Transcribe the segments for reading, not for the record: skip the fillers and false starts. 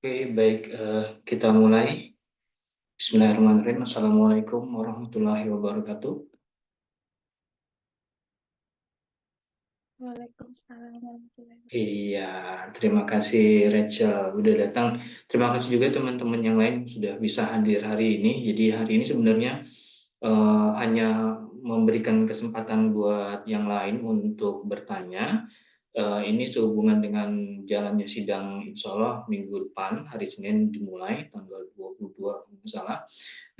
Oke, baik, kita mulai. Bismillahirrahmanirrahim. Assalamualaikum warahmatullahi wabarakatuh. Waalaikumsalam warahmatullahi wabarakatuh. Iya, terima kasih Rachel udah datang. Terima kasih juga teman-teman yang lain sudah bisa hadir hari ini. Jadi hari ini sebenarnya hanya memberikan kesempatan buat yang lain untuk bertanya. Ini sehubungan dengan jalannya sidang insya Allah minggu depan, hari Senin dimulai, tanggal 22 kalau nggak salah.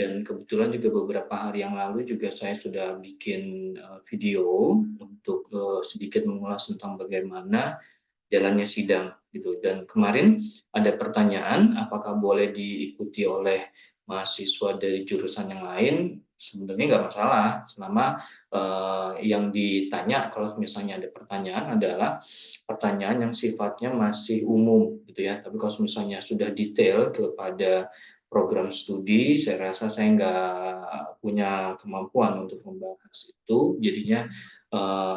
Dan kebetulan juga beberapa hari yang lalu juga saya sudah bikin video untuk sedikit mengulas tentang bagaimana jalannya sidang gitu. Dan kemarin ada pertanyaan apakah boleh diikuti oleh mahasiswa dari jurusan yang lain. Sebenarnya nggak masalah selama yang ditanya, kalau misalnya ada pertanyaan, adalah pertanyaan yang sifatnya masih umum gitu ya. Tapi kalau misalnya sudah detail kepada program studi, saya rasa saya nggak punya kemampuan untuk membahas itu, jadinya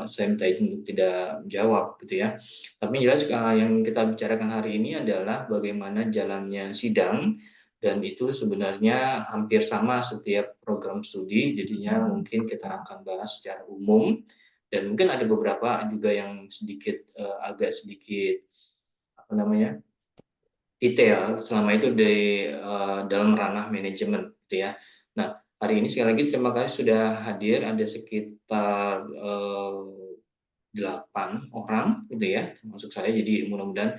saya minta izin untuk tidak jawab gitu ya. Tapi jelas yang kita bicarakan hari ini adalah bagaimana jalannya sidang, dan itu sebenarnya hampir sama setiap program studi, jadinya mungkin kita akan bahas secara umum, dan mungkin ada beberapa juga yang sedikit agak sedikit apa namanya detail selama itu di dalam ranah manajemen gitu ya. Nah, hari ini sekali lagi terima kasih sudah hadir, ada sekitar 8 orang gitu ya, termasuk saya, jadi mudah-mudahan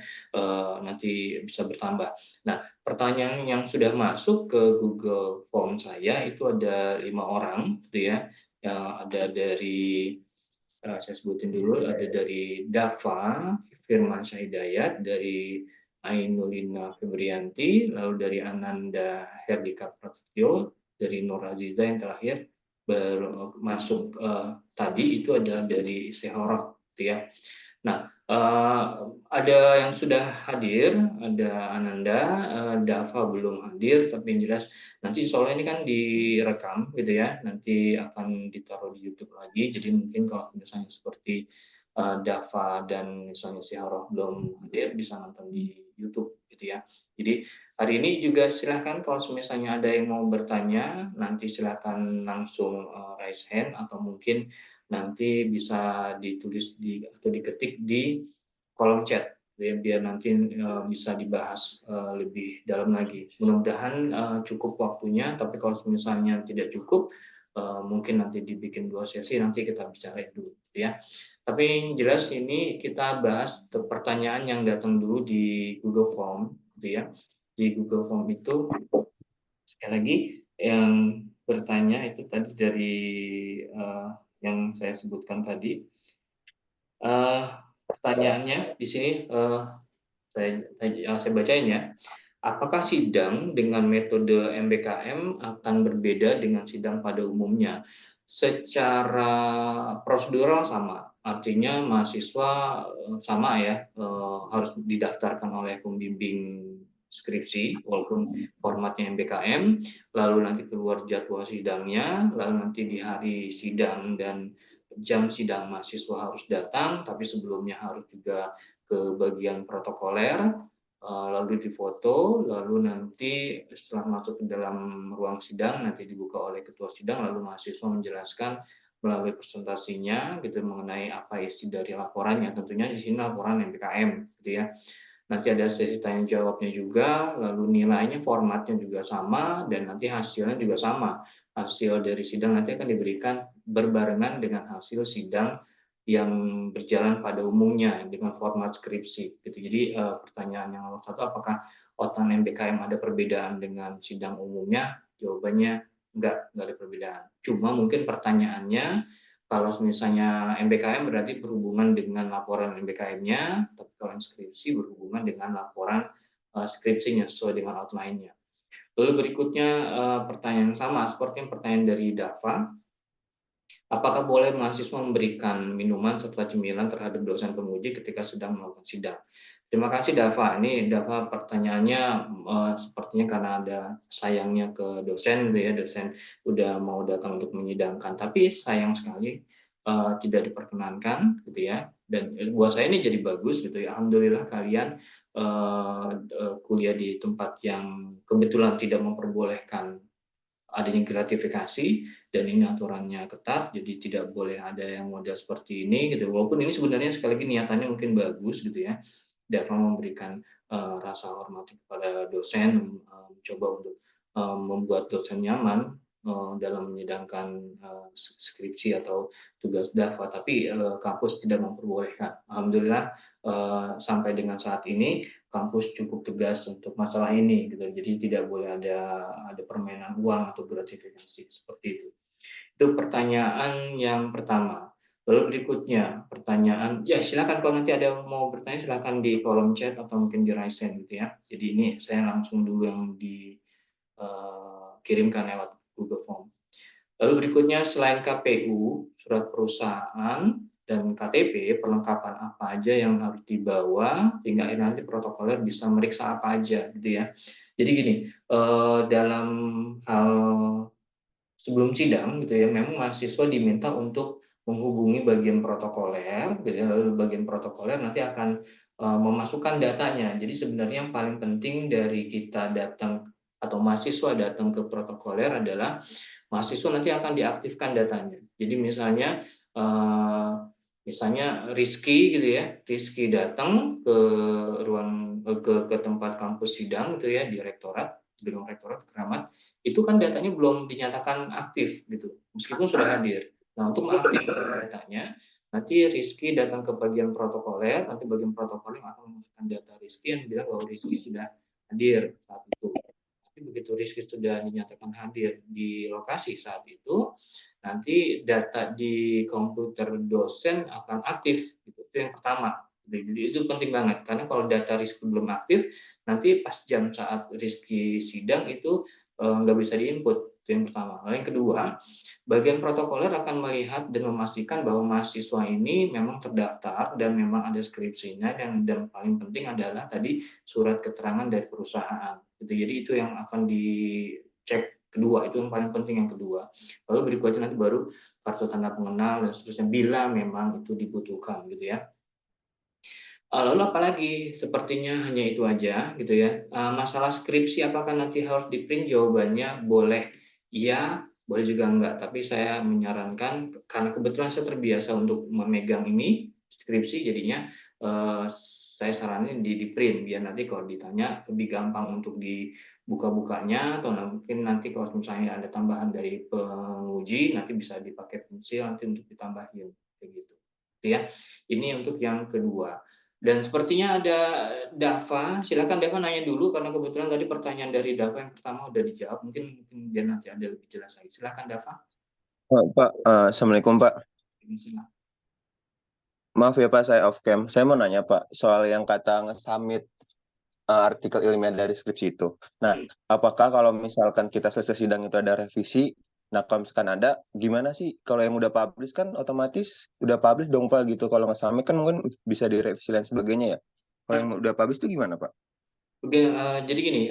nanti bisa bertambah. Nah, pertanyaan yang sudah masuk ke Google Form saya itu ada 5 orang gitu ya, yang ada dari saya sebutin dulu, ada dari Dava Firmansyah Hidayat, dari Ainulina Febrianti, lalu dari Ananda Herdika Prasetyo, dari Nur Aziza yang terakhir masuk tadi itu adalah dari Sehorok gitu ya. Nah, ada yang sudah hadir, ada Ananda, Dava belum hadir, tapi yang jelas nanti soalnya ini kan direkam gitu ya, nanti akan ditaruh di YouTube lagi. Jadi mungkin kalau misalnya seperti Dava dan misalnya si Haroh belum hadir, bisa nonton di YouTube gitu ya. Jadi hari ini juga silahkan kalau misalnya ada yang mau bertanya, nanti silahkan langsung raise hand, atau mungkin nanti bisa ditulis atau diketik di kolom chat ya, biar nanti bisa dibahas lebih dalam lagi. Mudah-mudahan cukup waktunya, tapi kalau misalnya tidak cukup, mungkin nanti dibikin 2 sesi, nanti kita bicara dulu ya. Tapi yang jelas ini kita bahas pertanyaan yang datang dulu di Google Form gitu ya. Di Google Form itu sekali lagi yang bertanya itu tadi dari yang saya sebutkan tadi. Eh, Pertanyaannya di sini saya bacain ya. Apakah sidang dengan metode MBKM akan berbeda dengan sidang pada umumnya? Secara prosedural sama, artinya mahasiswa sama ya, harus didaftarkan oleh pembimbing skripsi walaupun formatnya MBKM, lalu nanti keluar jadwal sidangnya, lalu nanti di hari sidang dan jam sidang mahasiswa harus datang, tapi sebelumnya harus juga ke bagian protokoler, lalu difoto, lalu nanti setelah masuk ke dalam ruang sidang nanti dibuka oleh ketua sidang, lalu mahasiswa menjelaskan melalui presentasinya gitu mengenai apa isi dari laporannya. Tentunya di sini laporan MBKM gitu ya. Nanti ada sesi tanya jawabnya juga, lalu nilainya formatnya juga sama, dan nanti hasilnya juga sama. Hasil dari sidang nanti akan diberikan berbarengan dengan hasil sidang yang berjalan pada umumnya dengan format skripsi gitu. Jadi pertanyaan yang nomor satu, apakah OTAN MBKM ada perbedaan dengan sidang umumnya? Jawabannya enggak ada perbedaan. Cuma mungkin pertanyaannya, kalau misalnya MBKM berarti berhubungan dengan laporan MBKM-nya, tapi kalau skripsi berhubungan dengan laporan skripsinya sesuai dengan outline-nya. Lalu berikutnya pertanyaan sama seperti yang pertanyaan dari Dava. Apakah boleh mahasiswa memberikan minuman serta cemilan terhadap dosen penguji ketika sedang melakukan sidang? Terima kasih Dava. Ini Dava pertanyaannya sepertinya karena ada sayangnya ke dosen gitu ya, dosen udah mau datang untuk menyidangkan, tapi sayang sekali tidak diperkenankan gitu ya. Dan buat saya ini jadi bagus gitu ya. Alhamdulillah kalian kuliah di tempat yang kebetulan tidak memperbolehkan adanya gratifikasi dan ini aturannya ketat, jadi tidak boleh ada yang model seperti ini gitu. Walaupun ini sebenarnya sekali lagi niatannya mungkin bagus gitu ya, dapat memberikan rasa hormat kepada dosen, mencoba untuk membuat dosen nyaman dalam menyidangkan skripsi atau tugas DAFA, tapi kampus tidak memperbolehkan. Alhamdulillah sampai dengan saat ini kampus cukup tegas untuk masalah ini gitu. Jadi tidak boleh ada permainan uang atau gratifikasi seperti itu. Itu pertanyaan yang pertama. Lalu berikutnya pertanyaan, ya silakan kalau nanti ada yang mau bertanya silakan di kolom chat atau mungkin di raise hand gitu ya. Jadi ini saya langsung dulu yang dikirimkan lewat Google Form. Lalu berikutnya selain KPU, surat perusahaan, dan KTP, perlengkapan apa aja yang harus dibawa sehingga akhirnya nanti protokoler bisa meriksa apa aja gitu ya. Jadi gini, dalam hal sebelum sidang gitu ya, memang mahasiswa diminta untuk menghubungi bagian protokoler, gitu ya, lalu bagian protokoler nanti akan memasukkan datanya. Jadi sebenarnya yang paling penting dari kita datang atau mahasiswa datang ke protokoler adalah mahasiswa nanti akan diaktifkan datanya. Jadi misalnya Rizky gitu ya, Rizky datang ke ruang ke tempat kampus sidang gitu ya di rektorat, gedung rektorat Keramat, itu kan datanya belum dinyatakan aktif gitu, meskipun sudah hadir. Nah, untuk mengaktifkan datanya, nanti Rizky datang ke bagian protokoler, nanti bagian protokoler akan memasukkan data Rizky yang bilang bahwa Rizky sudah hadir saat itu. Tapi begitu Rizky sudah dinyatakan hadir di lokasi saat itu, nanti data di komputer dosen akan aktif. Gitu. Itu yang pertama. Jadi itu penting banget, karena kalau data Rizky belum aktif, nanti pas jam saat Rizky sidang itu nggak bisa diinput. Itu yang pertama. Lalu yang kedua, bagian protokoler akan melihat dan memastikan bahwa mahasiswa ini memang terdaftar dan memang ada skripsinya, dan paling penting adalah tadi surat keterangan dari perusahaan. Gitu. Jadi itu yang akan dicek kedua, itu yang paling penting yang kedua. Lalu berikutnya nanti baru kartu tanda pengenal dan seterusnya bila memang itu dibutuhkan gitu ya. Lalu apalagi? Sepertinya hanya itu aja gitu ya. Masalah skripsi apakah nanti harus di-print? Jawabannya boleh iya, boleh juga enggak. Tapi saya menyarankan karena kebetulan saya terbiasa untuk memegang ini skripsi jadinya saya saranin di-print biar nanti kalau ditanya lebih gampang untuk dibuka-bukanya atau mungkin nanti kalau misalnya ada tambahan dari penguji nanti bisa dipakai pensil nanti untuk ditambahin kayak gitu. Gitu ya. Ini untuk yang kedua. Dan sepertinya ada Dava, silakan Dava nanya dulu karena kebetulan tadi pertanyaan dari Dava yang pertama udah dijawab, mungkin dia nanti ada lebih jelas lagi. Silakan Dava. Pak, Assalamualaikum Pak. Maaf ya Pak, saya off cam. Saya mau nanya Pak, soal yang kata nge-submit artikel ilmiah dari skripsi itu. Nah, apakah kalau misalkan kita selesai sidang itu ada revisi, nah kalau misalkan ada, gimana sih? Kalau yang udah publish kan otomatis udah publish dong Pak gitu. Kalau nge-submit kan mungkin bisa direvisi dan sebagainya ya. Kalau yang udah publish itu gimana Pak? Oke, jadi gini,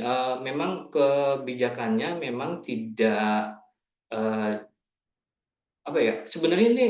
memang kebijakannya memang tidak apa ya, sebenarnya ini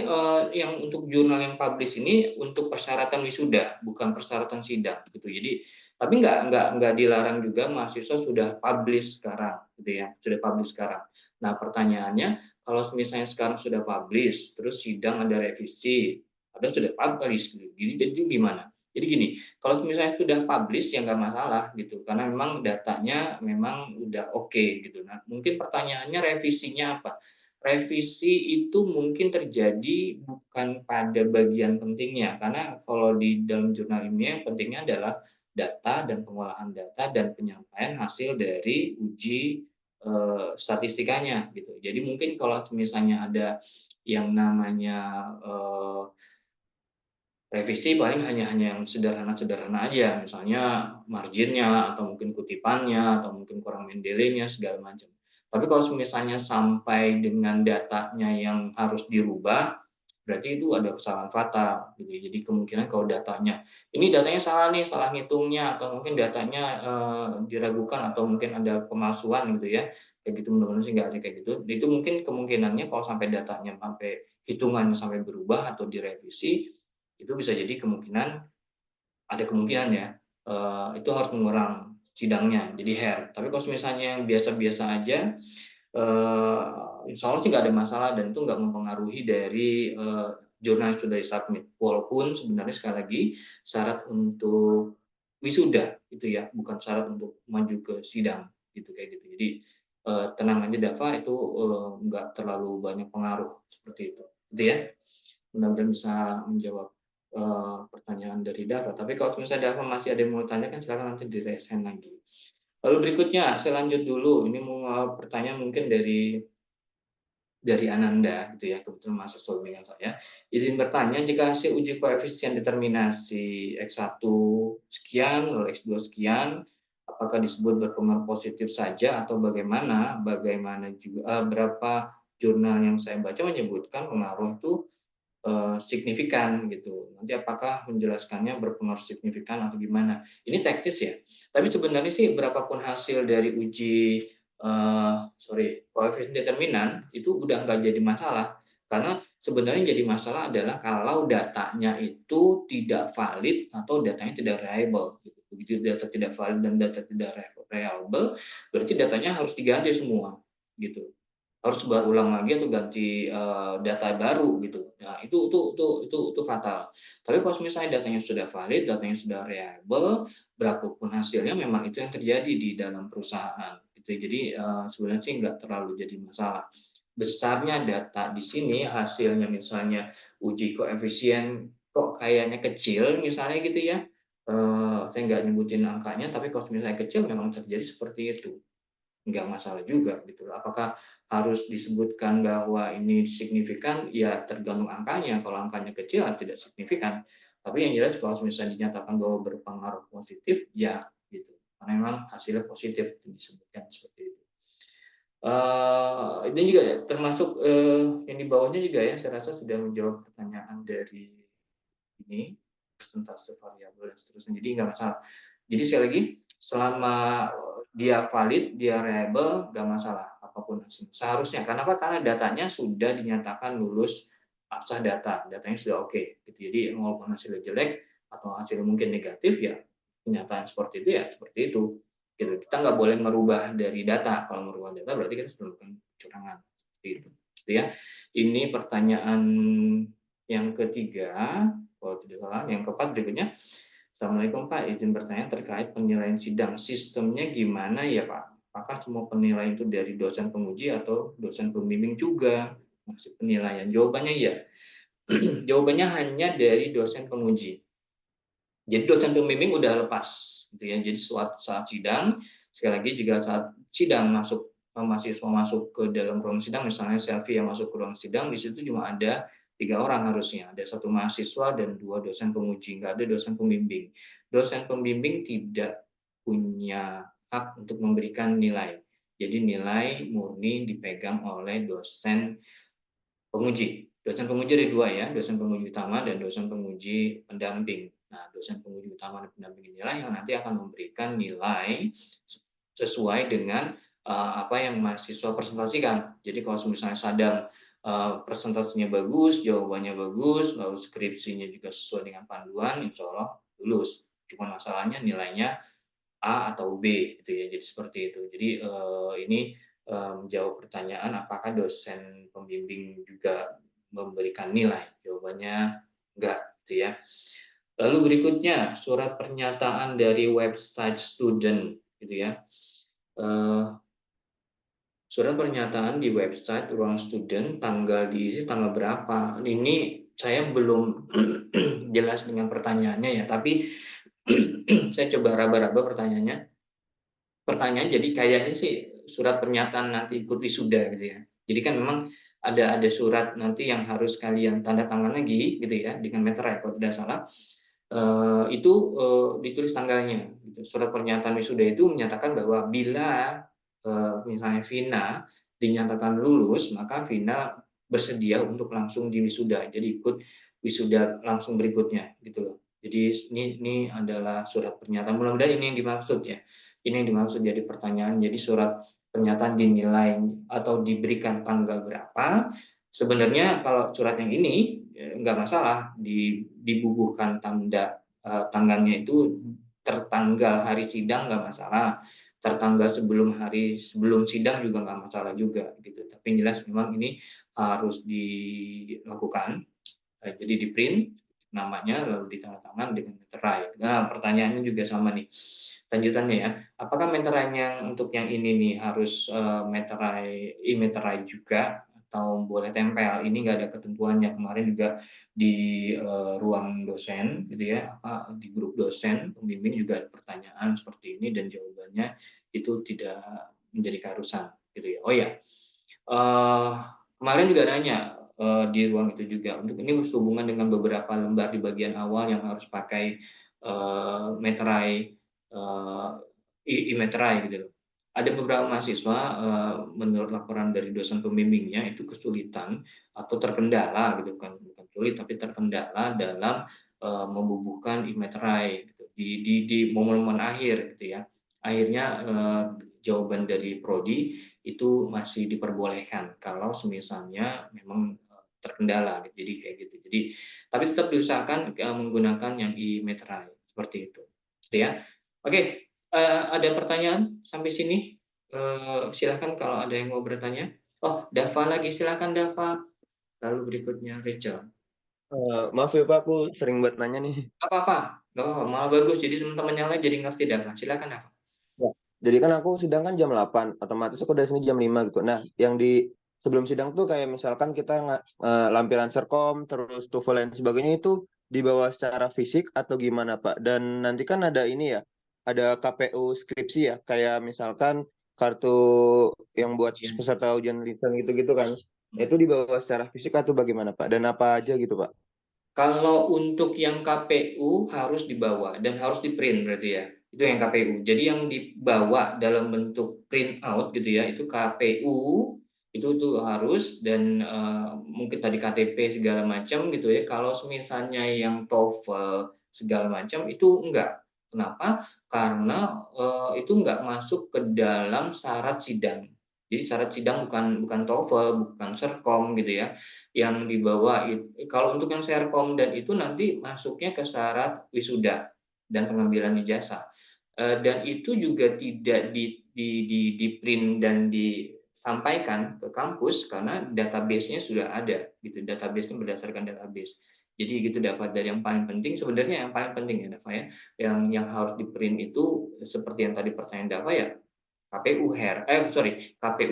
yang untuk jurnal yang publish ini untuk persyaratan wisuda, bukan persyaratan sidang gitu. Jadi tapi nggak dilarang juga mahasiswa sudah publish sekarang gitu ya, sudah publish sekarang. Nah, pertanyaannya kalau misalnya sekarang sudah publish, terus sidang ada revisi, ada sudah publish gitu. Jadi gimana? Jadi gini, kalau misalnya sudah publish ya nggak masalah gitu, karena memang datanya memang udah oke gitu. Nah, mungkin pertanyaannya revisinya apa? Revisi itu mungkin terjadi bukan pada bagian pentingnya, karena kalau di dalam jurnal ilmiah yang pentingnya adalah data dan pengolahan data dan penyampaian hasil dari uji statistikanya gitu. Jadi mungkin kalau misalnya ada yang namanya revisi paling hanya yang sederhana-sederhana aja, misalnya marginnya atau mungkin kutipannya atau mungkin kurang mendeleynya segala macam. Tapi kalau misalnya sampai dengan datanya yang harus dirubah, berarti itu ada kesalahan fatal gitu. Jadi kemungkinan kalau datanya salah nih, salah ngitungnya atau mungkin datanya diragukan atau mungkin ada pemalsuan gitu ya. Kayak gitu mudah-mudahan sih nggak ada kayak gitu. Itu mungkin kemungkinannya kalau sampai datanya sampai hitungannya sampai berubah atau direvisi itu bisa jadi ada kemungkinan ya itu harus mengulang sidangnya jadi hair. Tapi kalau misalnya yang biasa-biasa aja, insya Allah sih nggak ada masalah dan itu nggak mempengaruhi dari jurnal yang sudah disubmit. Walaupun sebenarnya sekali lagi syarat untuk wisuda itu ya, bukan syarat untuk maju ke sidang gitu kayak gitu. Jadi tenang aja Dava, itu nggak terlalu banyak pengaruh seperti itu. Gitu ya. Mudah-mudahan bisa menjawab pertanyaan dari Dava. Tapi kalau misalnya Dava masih ada yang mau tanyakan, silakan nanti diresen lagi. Lalu berikutnya, saya lanjut dulu. Ini mau pertanyaan mungkin dari Ananda, gitu ya, kebetulan mahasiswa bimbingan saya. Izin bertanya, jika hasil uji koefisien determinasi X1 sekian, lalu X2 sekian, apakah disebut berpengaruh positif saja atau bagaimana? Bagaimana juga berapa jurnal yang saya baca menyebutkan pengaruh itu signifikan gitu. Nanti apakah menjelaskannya berpengaruh signifikan atau gimana? Ini teknis ya. Tapi sebenarnya sih berapapun hasil dari uji koefisien determinan itu udah nggak jadi masalah. Karena sebenarnya jadi masalah adalah kalau datanya itu tidak valid atau datanya tidak reliable. Begitu data tidak valid dan data tidak reliable, berarti datanya harus diganti semua gitu, harus berulang lagi atau ganti data baru gitu. Nah, itu fatal. Tapi kalau misalnya datanya sudah valid, datanya sudah reliable, berapapun hasilnya memang itu yang terjadi di dalam perusahaan. Gitu. Jadi sebenarnya sih nggak terlalu jadi masalah. Besarnya data di sini hasilnya misalnya uji koefisien kok kayaknya kecil misalnya gitu ya. Saya nggak nyebutin angkanya, tapi kalau misalnya kecil memang terjadi seperti itu, nggak masalah juga gitu. Apakah harus disebutkan bahwa ini signifikan? Ya tergantung angkanya. Kalau angkanya kecil tidak signifikan. Tapi yang jelas kalau misalnya dinyatakan bahwa berpengaruh positif, ya gitu. Karena memang hasilnya positif disebutkan seperti itu. Ini juga ya, termasuk yang di bawahnya juga ya, saya rasa sudah menjawab pertanyaan dari ini persentase variabel dan seterusnya. Jadi nggak masalah. Jadi sekali lagi, selama dia valid, dia reliable, nggak masalah apapun hasilnya. Seharusnya. Kenapa? Karena datanya sudah dinyatakan lulus absah data, datanya sudah oke. Gitu. Jadi walaupun hasilnya jelek atau hasilnya mungkin negatif, ya kenyataan seperti itu ya seperti itu. Gitu. Kita nggak boleh merubah dari data. Kalau merubah data berarti kita sudah melakukan kecurangan. Gitu. Gitu ya. Ini pertanyaan yang ketiga, kalau tidak salah. Yang keempat berikutnya, Assalamualaikum Pak, izin bertanya terkait penilaian sidang. Sistemnya gimana ya Pak? Apakah semua penilaian itu dari dosen penguji atau dosen pembimbing juga? Maksud penilaian? Jawabannya ya. Jawabannya hanya dari dosen penguji. Jadi dosen pembimbing udah lepas, gitu ya. Jadi saat sidang, sekali lagi juga saat sidang mahasiswa masuk ke dalam ruang sidang, misalnya selfie yang masuk ke ruang sidang, di situ cuma ada 3 orang harusnya, ada 1 mahasiswa dan 2 dosen penguji, nggak ada dosen pembimbing. Dosen pembimbing tidak punya hak untuk memberikan nilai. Jadi nilai murni dipegang oleh dosen penguji. Dosen penguji ada 2 ya, dosen penguji utama dan dosen penguji pendamping. Nah, dosen penguji utama dan pendamping inilah yang nanti akan memberikan nilai sesuai dengan apa yang mahasiswa presentasikan. Jadi kalau misalnya Sadam presentasinya bagus, jawabannya bagus, lalu skripsinya juga sesuai dengan panduan, insya Allah lulus. Cuma masalahnya nilainya A atau B, gitu ya. Jadi seperti itu. Jadi ini menjawab pertanyaan apakah dosen pembimbing juga memberikan nilai. Jawabannya enggak, gitu ya. Lalu berikutnya surat pernyataan dari website student, gitu ya. Surat pernyataan di website ruang student tanggal diisi tanggal berapa? Ini saya belum jelas dengan pertanyaannya ya, tapi saya coba raba-raba pertanyaannya. Pertanyaan jadi kayaknya sih surat pernyataan nanti ikut wisuda gitu ya. Jadi kan memang ada surat nanti yang harus kalian tanda tangan lagi gitu ya dengan meterai kalau tidak salah. Itu ditulis tanggalnya. Gitu. Surat pernyataan wisuda itu menyatakan bahwa bila misalnya Vina dinyatakan lulus, maka Vina bersedia untuk langsung di wisuda. Jadi ikut wisuda langsung berikutnya gitu loh. Jadi ini adalah surat pernyataan. Mudah-mudahan ini yang dimaksud ya. Ini yang dimaksud jadi pertanyaan. Jadi surat pernyataan dinilai atau diberikan tanggal berapa. Sebenarnya kalau surat yang ini nggak masalah dibubuhkan tanda tanggalnya itu tertanggal hari sidang nggak masalah, tertanggal sebelum sidang juga nggak masalah juga gitu. Tapi yang jelas memang ini harus dilakukan, jadi di-print namanya lalu ditandatangan dengan meterai. Nah, pertanyaannya juga sama nih, lanjutannya ya. Apakah meterai yang untuk yang ini nih harus e-meterai juga atau boleh tempel? Ini nggak ada ketentuannya. Kemarin juga di ruang dosen gitu ya, di grup dosen pembimbing juga ada pertanyaan seperti ini dan jawabannya itu tidak menjadi keharusan gitu ya. Oh ya, kemarin juga nanya di ruang itu juga, untuk ini berhubungan dengan beberapa lembar di bagian awal yang harus pakai meterai, e-meterai gitu loh. Ada beberapa mahasiswa menurut laporan dari dosen pembimbingnya itu kesulitan atau terkendala gitu, bukan sulit tapi terkendala dalam membubuhkan e-meterai gitu, di momen-momen akhir gitu ya. Akhirnya jawaban dari prodi itu masih diperbolehkan kalau semisalnya memang terkendala gitu. Jadi kayak gitu. Jadi tapi tetap diusahakan menggunakan yang e-meterai seperti itu. Gitu ya. Oke, ada pertanyaan sampai sini? Silahkan kalau ada yang mau bertanya. Oh, Dava lagi, silahkan Dava. Lalu berikutnya Rachel. Maaf ya Pak, aku sering buat nanya nih. Gak apa-apa, gak apa-apa, malah bagus. Jadi teman-teman yang lain jadi ngerti Dava. Silakan Dava. Ya. Jadi kan aku sidang kan jam 8, otomatis aku dari sini jam 5 gitu. Nah, yang di sebelum sidang tuh kayak misalkan kita lampiran serkom, terus TOEFL dan sebagainya itu dibawa secara fisik atau gimana Pak? Dan nanti kan ada ini ya, ada KPU skripsi ya, kayak misalkan kartu yang buat Ujian. peserta ujian lisan gitu-gitu kan. Itu dibawa secara fisik atau bagaimana Pak? Dan apa aja gitu Pak? Kalau untuk yang KPU harus dibawa dan harus di-print berarti ya. Itu yang KPU. Jadi yang dibawa dalam bentuk print out gitu ya, itu KPU itu tuh harus dan mungkin tadi KTP segala macam gitu ya. Kalau misalnya yang TOEFL segala macam itu enggak. Kenapa? Karena itu enggak masuk ke dalam syarat sidang. Jadi syarat sidang bukan TOEFL, bukan Serkom gitu ya yang dibawa. Kalau untuk yang Serkom dan itu nanti masuknya ke syarat wisuda dan pengambilan ijazah. Dan itu juga tidak di print dan disampaikan ke kampus karena database-nya sudah ada gitu. Database-nya berdasarkan database. Jadi gitu Dava, dari yang paling penting sebenarnya yang paling penting ya Dava ya, yang harus di print itu seperti yang tadi pertanyaan Dava ya, KPU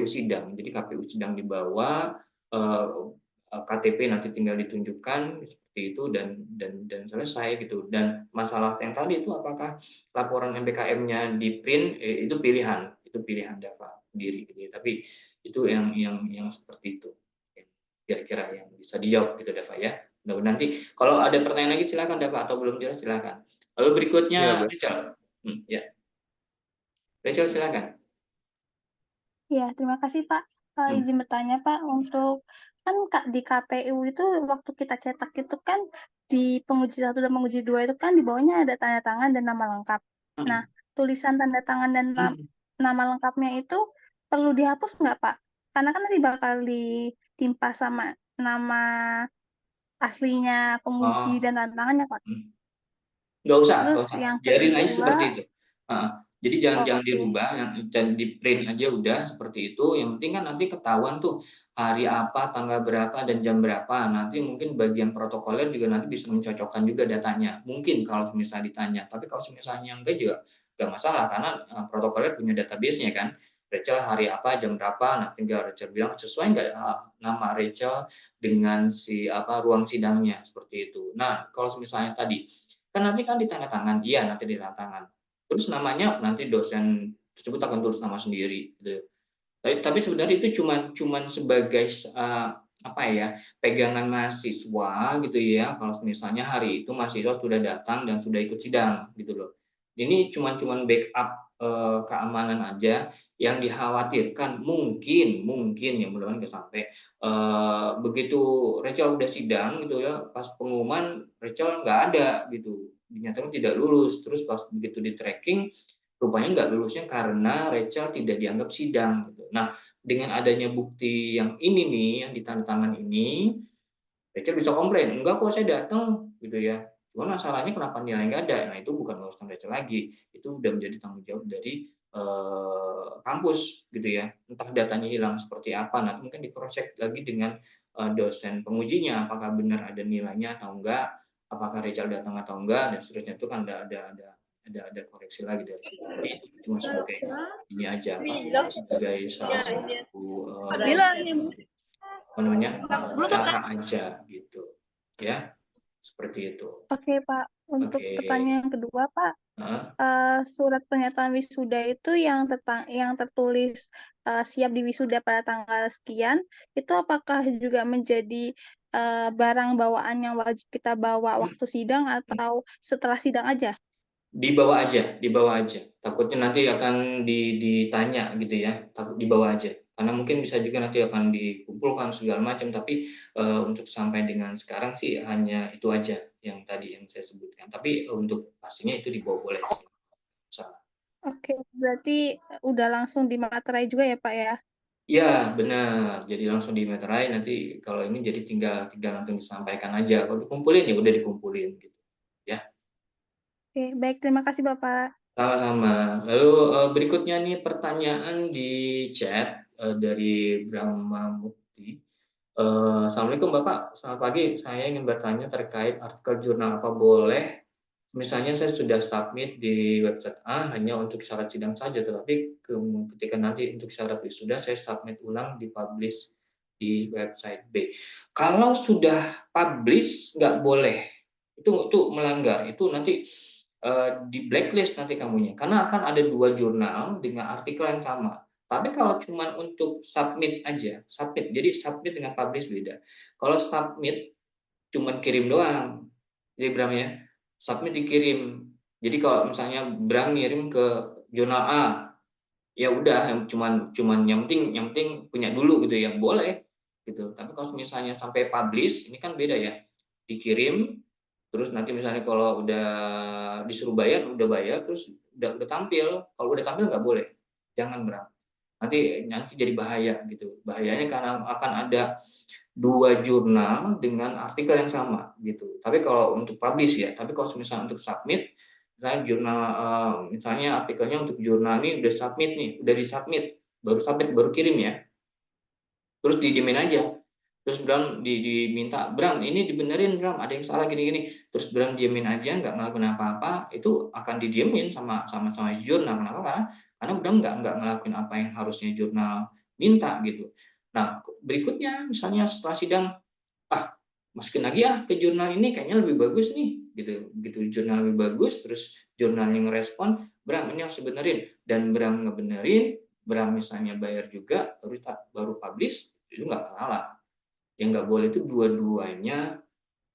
sidang. Jadi KPU sidang dibawa, KTP nanti tinggal ditunjukkan seperti itu dan selesai gitu. Dan masalah yang tadi itu apakah laporan MBKM-nya di print, itu pilihan Dava sendiri gitu ya. Tapi itu yang seperti itu. Kira-kira yang bisa dijawab gitu Dava ya. Nanti kalau ada pertanyaan lagi silakan Dava, atau belum jelas silakan. Lalu Iya, berikutnya Bang. Rachel. Ya. Rachel silakan. Ya, terima kasih Pak. Izin bertanya Pak, untuk kan di KPU itu waktu kita cetak itu kan di penguji 1 dan penguji 2 itu kan di bawahnya ada tanda tangan dan nama lengkap. Nah, tulisan tanda tangan dan nama lengkapnya itu perlu dihapus nggak Pak? Karena kan nanti bakal ditimpa sama nama aslinya penguji Oh. dan tanda tangannya Pak. Nggak usah, Terus nggak usah. yang Biarin aja kedua, seperti itu. Jadi jangan oke. dirubah, dan di print aja udah seperti itu. Yang penting kan nanti ketahuan tuh hari apa, tanggal berapa, dan jam berapa. Nanti mungkin bagian protokoler juga nanti bisa mencocokkan juga datanya. Mungkin kalau misalnya ditanya. Tapi kalau misalnya enggak juga nggak masalah karena protokoler punya database-nya kan. Rachel hari apa, jam berapa, nah tinggal Rachel bilang sesuai nggak nama Rachel dengan si ruang sidangnya seperti itu. Nah, kalau misalnya tadi kan nanti kan ditandatangan, iya nanti ditandatangan. Terus namanya nanti dosen tersebut akan tulis nama sendiri gitu. Tapi sebenarnya itu cuman sebagai pegangan mahasiswa gitu ya. Kalau misalnya hari itu mahasiswa sudah datang dan sudah ikut sidang gitu loh. Ini cuman backup keamanan aja yang dikhawatirkan mungkin ya mudah-mudahan nggak sampai begitu Rachel udah sidang gitu ya, pas pengumuman Rachel nggak ada gitu, dinyatakan tidak lulus, terus pas begitu di tracking rupanya nggak lulusnya karena Rachel tidak dianggap sidang gitu. Nah, dengan adanya bukti yang ini nih, yang ditandatangan ini, Rachel bisa komplain, enggak kok saya datang gitu ya. Cuma masalahnya kenapa nilai nggak ada? Nah, itu bukan urusan Rachel lagi, itu udah menjadi tanggung jawab dari kampus gitu ya. Entah datanya hilang seperti apa, nanti mungkin di cross check lagi dengan dosen pengujinya, apakah benar ada nilainya atau enggak, apakah Rachel datang atau enggak, dan seterusnya itu kan ada koreksi lagi dari situ. Tapi itu cuma sebagai ini aja, Pak, sebagai salah satu apa namanya cara aja gitu, ya seperti itu. Oke, Pak. Untuk Oke. pertanyaan yang kedua, Pak, Heeh. surat pernyataan wisuda itu yang tertulis siap di wisuda pada tanggal sekian, itu apakah juga menjadi barang bawaan yang wajib kita bawa waktu sidang atau setelah sidang aja? Dibawa aja. Takutnya nanti akan ditanya gitu ya, takut dibawa aja. Karena mungkin bisa juga nanti akan dikumpulkan segala macam, tapi untuk sampai dengan sekarang sih hanya itu aja yang tadi yang saya sebutkan. Tapi untuk pastinya itu dibawa boleh sih. Salah. Oke, berarti udah langsung dimaterai juga ya, Pak ya? Ya, benar. Jadi langsung dimeterai, nanti kalau ini jadi tinggal tinggal langsung disampaikan aja. Kalau dikumpulin ya udah dikumpulin gitu. Ya. Oke, baik. Terima kasih, Bapak. Sama-sama. Lalu berikutnya nih pertanyaan di chat dari Brahma Mukti. Assalamualaikum Bapak, selamat pagi. Saya ingin bertanya terkait artikel jurnal apa boleh. Misalnya saya sudah submit di website A hanya untuk syarat sidang saja, tetapi ketika nanti untuk syarat wisuda saya submit ulang di publish di website B. Kalau sudah publish nggak boleh, itu melanggar. Itu nanti di blacklist nanti kamunya, karena akan ada 2 jurnal dengan artikel yang sama. Tapi kalau cuma untuk submit aja, submit, jadi submit dengan publish beda. Kalau submit cuma kirim doang, jadi Bram ya, submit dikirim. Jadi kalau misalnya Bram ngirim ke jurnal A, ya udah cuman yang penting punya dulu gitu ya, boleh gitu. Tapi kalau misalnya sampai publish, ini kan beda ya, dikirim. Terus nanti misalnya kalau udah disuruh bayar, udah bayar, terus udah tampil. Kalau udah tampil nggak boleh, jangan Bram. Nanti jadi bahaya gitu. Bahayanya karena akan ada 2 jurnal dengan artikel yang sama gitu. Tapi kalau untuk publish ya, tapi kalau misalnya untuk submit, misalnya jurnal misalnya artikelnya untuk jurnal ini udah submit nih, udah disubmit, baru kirim ya. Terus didiemin aja. Terus Bram diminta, Bram ini dibenerin Bram, ada yang salah gini-gini. Terus Bram diemin aja, nggak ngelakuin apa-apa, itu akan didiemin sama jurnal. Kenapa? Karena Bram nggak ngelakuin apa yang harusnya jurnal minta gitu. Nah, berikutnya misalnya setelah sidang, ah masukin lagi ke jurnal ini kayaknya lebih bagus nih, gitu jurnal lebih bagus, terus jurnal yang ngerespon, Bram ini harus dibenerin, dan Bram ngebenerin, Bram misalnya bayar juga, baru publish, itu nggak salah. Yang nggak boleh itu dua-duanya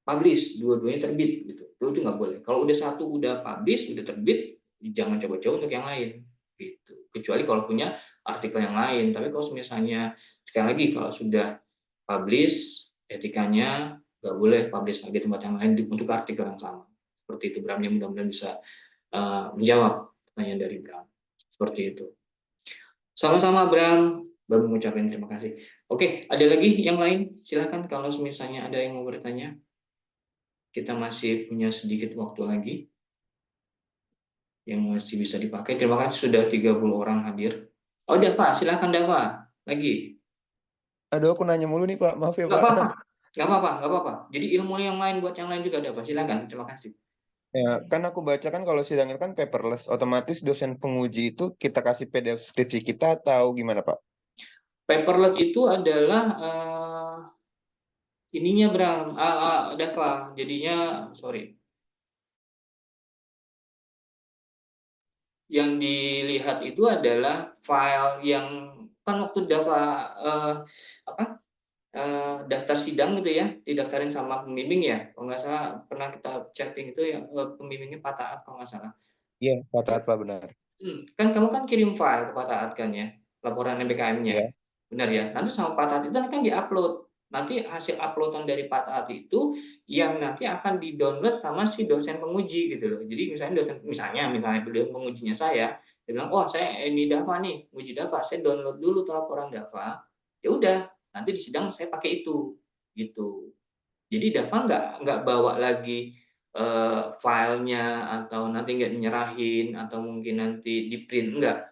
publish, dua-duanya terbit gitu. Itu nggak boleh. Kalau udah satu udah publish, udah terbit, jangan coba-coba untuk yang lain gitu. Kecuali kalau punya artikel yang lain. Tapi kalau misalnya sekali lagi kalau sudah publish, etikanya nggak boleh publish lagi tempat yang lain untuk artikel yang sama. Seperti itu Bram, yang mudah-mudahan bisa menjawab pertanyaan dari Bram. Seperti itu. Sama-sama Bram, Bram mengucapkan terima kasih. Oke, ada lagi yang lain? Silakan kalau misalnya ada yang mau bertanya. Kita masih punya sedikit waktu lagi yang masih bisa dipakai. Terima kasih sudah 30 orang hadir. Oh, Dava, silakan Dava. Lagi. Aduh, aku nanya mulu nih Pak, maaf ya Nggak Pak. apa-apa. Nggak apa-apa, nggak apa-apa. Jadi ilmu yang lain buat yang lain juga Dava. Silakan. Terima kasih. Ya, kan aku baca kan kalau sidang itu kan paperless, otomatis dosen penguji itu kita kasih PDF skripsi kita atau gimana Pak? Paperless itu adalah ininya Bram, Dava. Jadinya sorry. Yang dilihat itu adalah file yang kan waktu Dava apa daftar sidang gitu ya, didaftarin sama pembimbing ya, kalau nggak salah pernah kita chatting itu ya, pembimbingnya Pak Taat kalau nggak salah. Iya, Pak Taat Pak benar. Kan kamu kan kirim file ke Pak Taat kan ya, laporan MBKM-nya, Iya. benar ya? Nanti sama Pak Taat itu kan diupload, nanti hasil uploadan dari Pak Taat itu yang nanti akan di-download sama si dosen penguji gitu loh. Jadi misalnya dosen pengujinya saya, dia bilang, "Oh saya ini Dava nih, uji Dava, saya download dulu tuh laporan Dava." Ya udah, nanti di sidang saya pakai itu, gitu. Jadi Dava nggak bawa lagi filenya atau nanti nggak nyerahin atau mungkin nanti di print, enggak.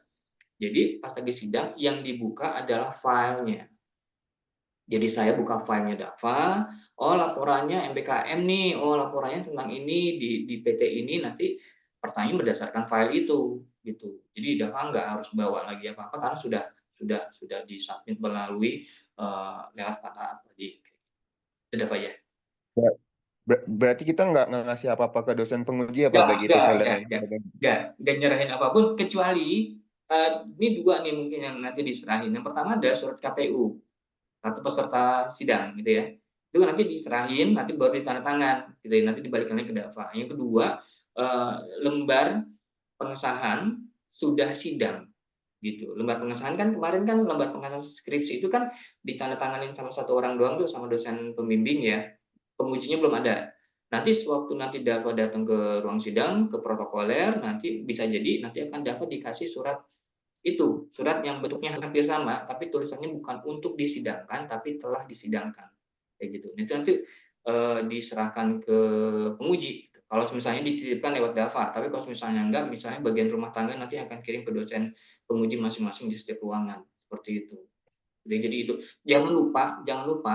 Jadi pas lagi sidang yang dibuka adalah filenya. Jadi saya buka filenya Dava, oh laporannya MBKM nih, oh laporannya tentang ini di PT ini, nanti pertanyaan berdasarkan file itu, gitu. Jadi Dava nggak harus bawa lagi apa-apa karena sudah disubmit melalui lewat kata tadi. Itu Dava ya. Berarti kita nggak ngasih apa-apa ke dosen penguji apa baik itu file dan lain sebagainya. Nggak nyerahin apapun kecuali ini dua nih mungkin yang nanti diserahin. Yang pertama adalah surat KPU. Satu peserta sidang gitu ya, itu nanti diserahin, nanti baru ditandatangan gitu ya, nanti dibalikin lagi ke Dava. Yang kedua, lembar pengesahan sudah sidang gitu. Lembar pengesahan kan kemarin kan lembar pengesahan skripsi itu kan ditandatanganin sama satu orang doang tuh sama dosen pembimbing ya, pengujinya belum ada. Nanti sewaktu nanti Dava datang ke ruang sidang, ke protokoler, nanti bisa jadi nanti akan Dava dikasih surat itu, surat yang bentuknya hampir sama, tapi tulisannya bukan untuk disidangkan, tapi telah disidangkan. Kayak gitu. Itu nanti diserahkan ke penguji. Kalau misalnya dititipkan lewat Dava, tapi kalau misalnya enggak, misalnya bagian rumah tangga nanti akan kirim ke dosen penguji masing-masing di setiap ruangan. Seperti itu. Jadi itu. Jangan lupa,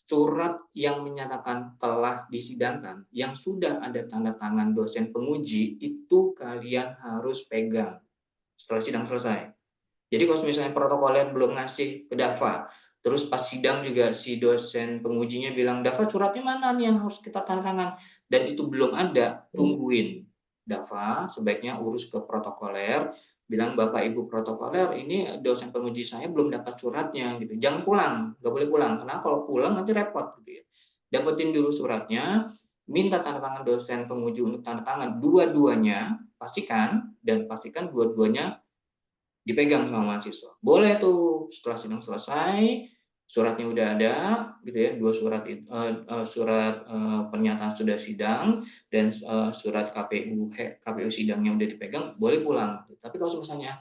surat yang menyatakan telah disidangkan, yang sudah ada tanda tangan dosen penguji, itu kalian harus pegang setelah sidang selesai. Jadi kalau misalnya protokoler belum ngasih ke Dava, terus pas sidang juga si dosen pengujinya bilang, Dava suratnya mana nih yang harus kita tanda tangan? Dan itu belum ada, tungguin. Dava sebaiknya urus ke protokoler, bilang Bapak Ibu protokoler, ini dosen penguji saya belum dapat suratnya gitu. Jangan pulang, nggak boleh pulang. Karena kalau pulang nanti repot gitu ya. Dapetin dulu suratnya, minta tanda tangan dosen penguji untuk tanda tangan dua-duanya, pastikan dua-duanya dipegang sama mahasiswa. Boleh tuh setelah sidang selesai, suratnya udah ada, gitu ya, dua surat surat pernyataan sudah sidang dan surat KPU sidangnya udah dipegang, boleh pulang. Tapi kalau misalnya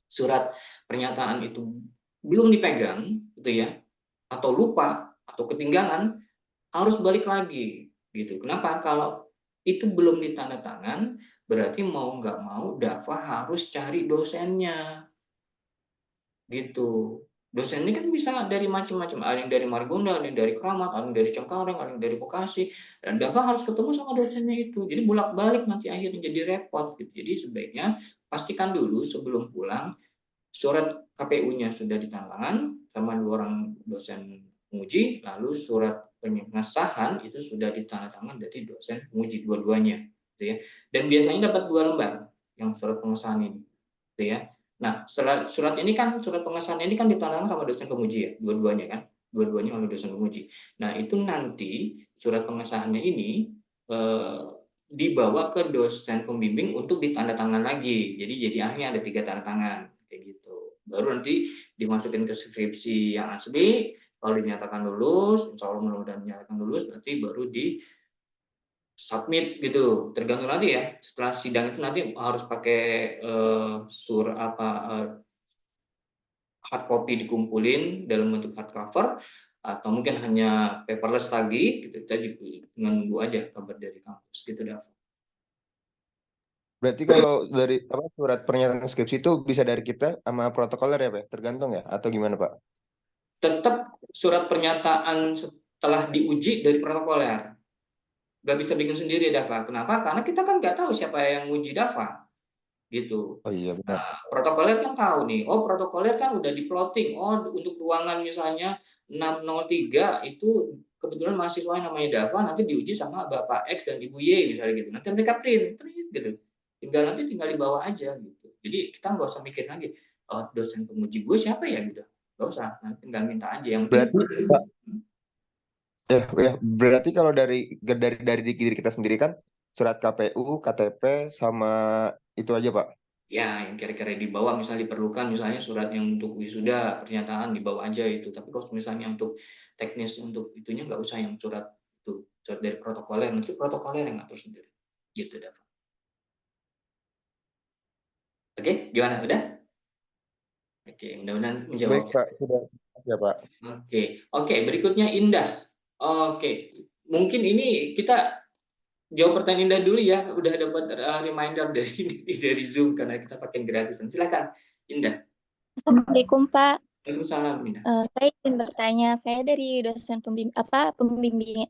surat pernyataan itu belum dipegang, gitu ya, atau lupa atau ketinggalan, harus balik lagi, gitu. Kenapa? Kalau itu belum ditandatangan, berarti mau nggak mau Dava harus cari dosennya, gitu. Dosen ini kan bisa dari macam-macam, ada yang dari Margonda, ada yang dari Kramat, ada yang dari Cengkareng, ada yang dari Bekasi, dan Dava harus ketemu sama dosennya itu. Jadi bolak-balik nanti akhirnya jadi repot gitu. Jadi sebaiknya pastikan dulu sebelum pulang surat KPU-nya sudah ditandatangan sama dua orang dosen penguji, lalu surat pengesahan itu sudah ditandatangan dari dosen penguji dua-duanya, gitu ya. Dan biasanya dapat 2 lembar yang surat pengesahan ini, gitu ya. Nah, setelah surat pengesahan ini kan ditandatangan sama dosen penguji ya, dua-duanya kan, dua-duanya oleh dosen penguji. Nah, itu nanti surat pengesahannya ini dibawa ke dosen pembimbing untuk ditandatangan lagi. Jadi akhirnya ada 3 tanda tangan kayak gitu. Baru nanti dimasukin ke skripsi yang asli. Kalau dinyatakan lulus, insya Allah mudah-mudahan dinyatakan lulus, berarti baru di submit gitu. Tergantung nanti ya. Setelah sidang itu nanti harus pakai hard copy dikumpulin dalam bentuk hardcover atau mungkin hanya paperless lagi gitu. Kita nunggu aja kabar dari kampus gitu dah. Berarti kalau dari surat pernyataan skripsi itu bisa dari kita sama protokoler ya, Pak? Tergantung ya? Atau gimana, Pak? Tetap surat pernyataan setelah diuji dari protokoler. Nggak bisa bikin sendiri Dava. Kenapa? Karena kita kan nggak tahu siapa yang uji Dava. Gitu. Oh iya, benar. Nah, protokoler kan tahu nih. Oh, protokoler kan udah di-plotting. Oh, untuk ruangan misalnya 603 itu kebetulan mahasiswa yang namanya Dava nanti diuji sama Bapak X dan Ibu Y misalnya gitu. Nanti mereka print gitu. Tinggal dibawa aja gitu. Jadi kita nggak usah mikir lagi, oh dosen penguji gue siapa ya gitu. Nggak usah, nanti tinggal minta aja. Yang Berarti Pak, berarti kalau dari diri kita sendiri kan surat KPU, KTP sama itu aja, Pak. ya yang kira-kira dibawa misalnya diperlukan misalnya surat yang untuk wisuda pernyataan dibawa aja itu, tapi kalau misalnya untuk teknis untuk itunya nggak usah yang surat itu, surat dari protokoler, nanti protokoler yang ngatur sendiri gitu Dava. Oke, gimana udah? Oke, mudah-mudahan menjawab Baik, ya. Pak. Sudah ya, Pak. Oke berikutnya Indah. Oke, mungkin ini kita jawab pertanyaan Indah dulu ya. Udah dapat reminder dari Zoom karena kita pakai gratisan. Silakan, Indah. Assalamualaikum Pak. Waalaikumsalam, Indah. Saya ingin bertanya, saya dari dosen pembimbing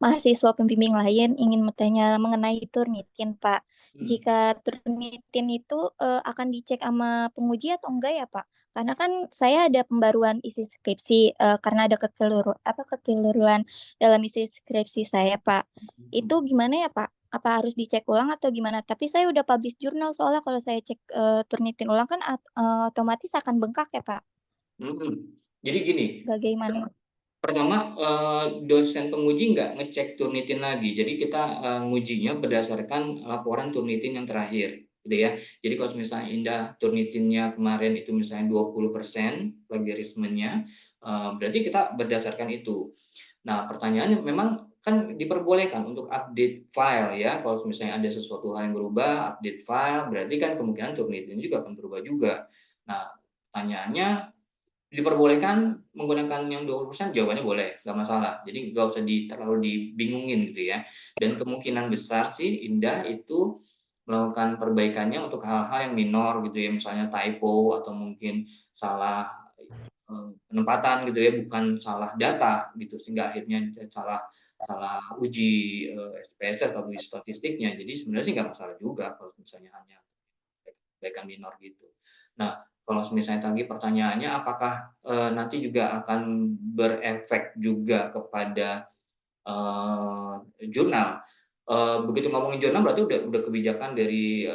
mahasiswa pembimbing lain ingin bertanya mengenai Turnitin, Pak. Jika Turnitin itu akan dicek sama penguji atau enggak ya, Pak? Karena kan saya ada pembaruan isi skripsi karena ada kekeliruan dalam isi skripsi saya, Pak. Itu gimana ya, Pak? Apa harus dicek ulang atau gimana? Tapi saya udah publish jurnal soalnya kalau saya cek Turnitin ulang kan otomatis akan bengkak ya, Pak. Jadi gini, Bagaimana? pertama dosen penguji nggak ngecek Turnitin lagi, jadi kita ngujinya berdasarkan laporan Turnitin yang terakhir, gitu ya. Jadi kalau misalnya Indah Turnitinnya kemarin itu misalnya 20% plagiarismenya, berarti kita berdasarkan itu. Nah, pertanyaannya memang kan diperbolehkan untuk update file ya. Kalau misalnya ada sesuatu hal yang berubah, update file, berarti kan kemungkinan Turnitin juga akan berubah juga. Nah, pertanyaannya diperbolehkan menggunakan yang 20%, jawabannya boleh, nggak masalah. Jadi nggak usah terlalu dibingungin gitu ya. Dan kemungkinan besar sih Indah itu melakukan perbaikannya untuk hal-hal yang minor gitu ya, misalnya typo atau mungkin salah penempatan gitu ya, bukan salah data gitu, sehingga akhirnya salah salah uji SPSS atau uji statistiknya. Jadi sebenarnya sih nggak masalah juga kalau misalnya hanya perbaikan minor gitu. Nah, kalau misalnya tadi pertanyaannya apakah nanti juga akan berefek juga kepada jurnal. Begitu ngomongin jurnal berarti udah kebijakan dari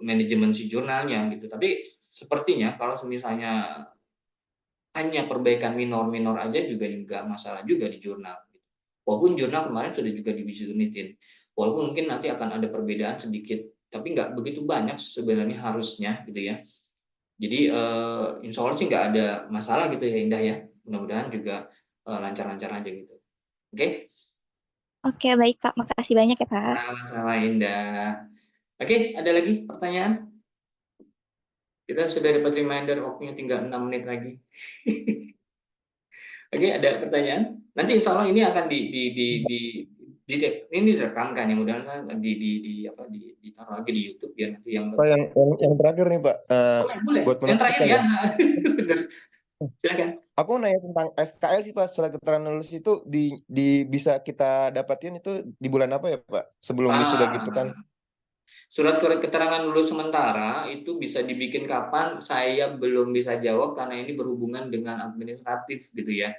manajemen si jurnalnya gitu. Tapi sepertinya kalau misalnya hanya perbaikan minor-minor aja juga nggak masalah juga di jurnal. Gitu. Walaupun jurnal kemarin sudah juga dibisu-unitin. Walaupun mungkin nanti akan ada perbedaan sedikit, tapi nggak begitu banyak sebenarnya harusnya gitu ya. Jadi insya Allah sih nggak ada masalah gitu ya Indah ya. Mudah-mudahan juga lancar-lancar aja gitu. Oke? Oke, baik Pak. Makasih banyak ya Pak. Sama-sama Indah. Oke, ada lagi pertanyaan? Kita sudah dapat reminder waktunya tinggal 6 menit lagi. Oke, ada pertanyaan? Nanti insya Allah ini akan ini direkamkan ya, mudah-mudahan ditaruh lagi di YouTube ya nanti yang Pak, yang terakhir nih Pak, boleh. buat Yang terakhir ya. Benar. Silakan. Aku nanya tentang SKL sih Pak, surat keterangan lulus itu bisa kita dapatin itu di bulan apa ya Pak? Sebelum wisuda gitu kan? Surat keterangan lulus sementara itu bisa dibikin kapan? Saya belum bisa jawab karena ini berhubungan dengan administratif gitu ya.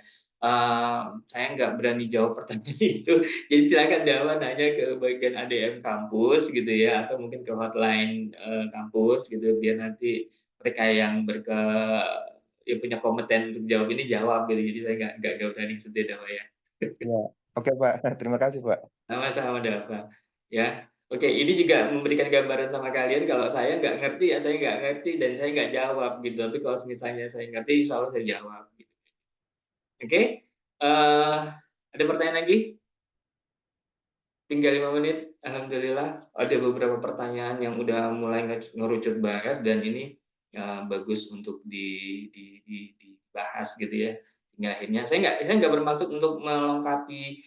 Saya nggak berani jawab pertanyaan itu. Jadi silakan Dawa nanya ke bagian ADM kampus gitu ya, atau mungkin ke hotline kampus gitu, biar nanti mereka yang punya kompeten untuk jawab ini jawab gitu. Jadi saya nggak berani sedih Dawa ya. Ya. Oke Pak, terima kasih Pak. Sama-sama Dawa. Ya. Oke, ini juga memberikan gambaran sama kalian kalau saya nggak ngerti ya saya nggak ngerti dan saya nggak jawab gitu. Tapi kalau misalnya saya ngerti, insya Allah saya jawab. Gitu. Oke, ada pertanyaan lagi? Tinggal 5 menit. Alhamdulillah ada beberapa pertanyaan yang udah mulai ngerucut banget dan ini bagus untuk dibahas gitu ya. Hingga akhirnya saya nggak bermaksud untuk melengkapi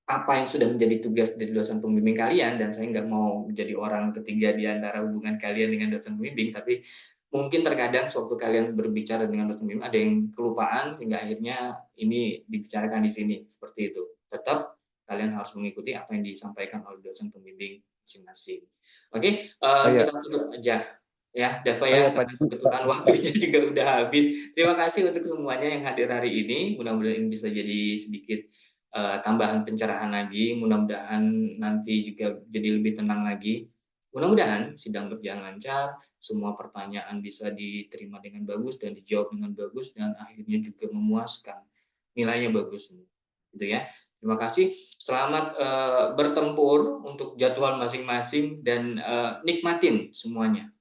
apa yang sudah menjadi tugas dari dosen pembimbing kalian, dan saya nggak mau menjadi orang ketiga di antara hubungan kalian dengan dosen pembimbing, tapi mungkin terkadang sewaktu kalian berbicara dengan dosen pembimbing ada yang kelupaan sehingga akhirnya ini dibicarakan di sini seperti itu. Tetap kalian harus mengikuti apa yang disampaikan oleh dosen pembimbing masing-masing. Oke, kita tutup aja ya, Dava ya, karena kebetulan waktunya juga udah habis. Terima kasih untuk semuanya yang hadir hari ini. Mudah-mudahan ini bisa jadi sedikit tambahan pencerahan lagi, mudah-mudahan nanti juga jadi lebih tenang lagi. Mudah-mudahan sidang berjalan lancar, semua pertanyaan bisa diterima dengan bagus dan dijawab dengan bagus dan akhirnya juga memuaskan, nilainya bagus, gitu ya. Terima kasih. Selamat bertempur untuk jadwal masing-masing dan nikmatin semuanya.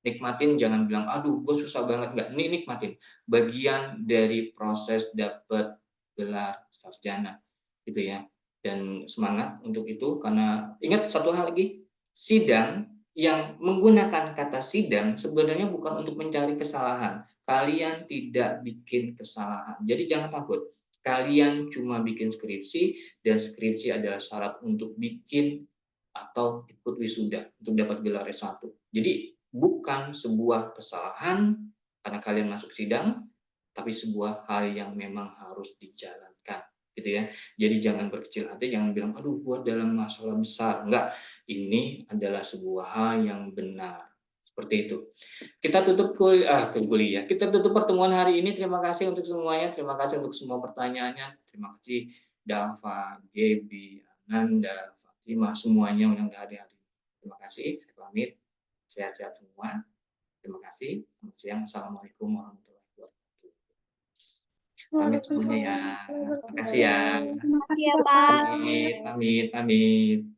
Nikmatin, jangan bilang, aduh, gue susah banget. Enggak, ini nikmatin. Bagian dari proses dapat gelar sarjana, gitu ya. Dan semangat untuk itu, karena ingat satu hal lagi, sidang yang menggunakan kata sidang sebenarnya bukan untuk mencari kesalahan. Kalian tidak bikin kesalahan. Jadi jangan takut. Kalian cuma bikin skripsi, dan skripsi adalah syarat untuk bikin atau ikut wisuda untuk dapat gelar S1. Jadi bukan sebuah kesalahan karena kalian masuk sidang, tapi sebuah hal yang memang harus dijalankan, gitu ya. Jadi jangan berkecil hati, jangan bilang, aduh, gua dalam masalah besar. Enggak, ini adalah sebuah hal yang benar. Seperti itu. Kita tutup kuliah. Kita tutup pertemuan hari ini. Terima kasih untuk semuanya. Terima kasih untuk semua pertanyaannya. Terima kasih Dava, Gaby, Ananda, Fatimah, semuanya yang sudah hadir. Terima kasih. Saya pamit. Sehat-sehat semua. Terima kasih. Selamat siang. Assalamualaikum warahmatullahi wabarakatuh. Pamit semuanya ya. Terima kasih ya. Terima kasih Iya, Pak. Pak. Pamit.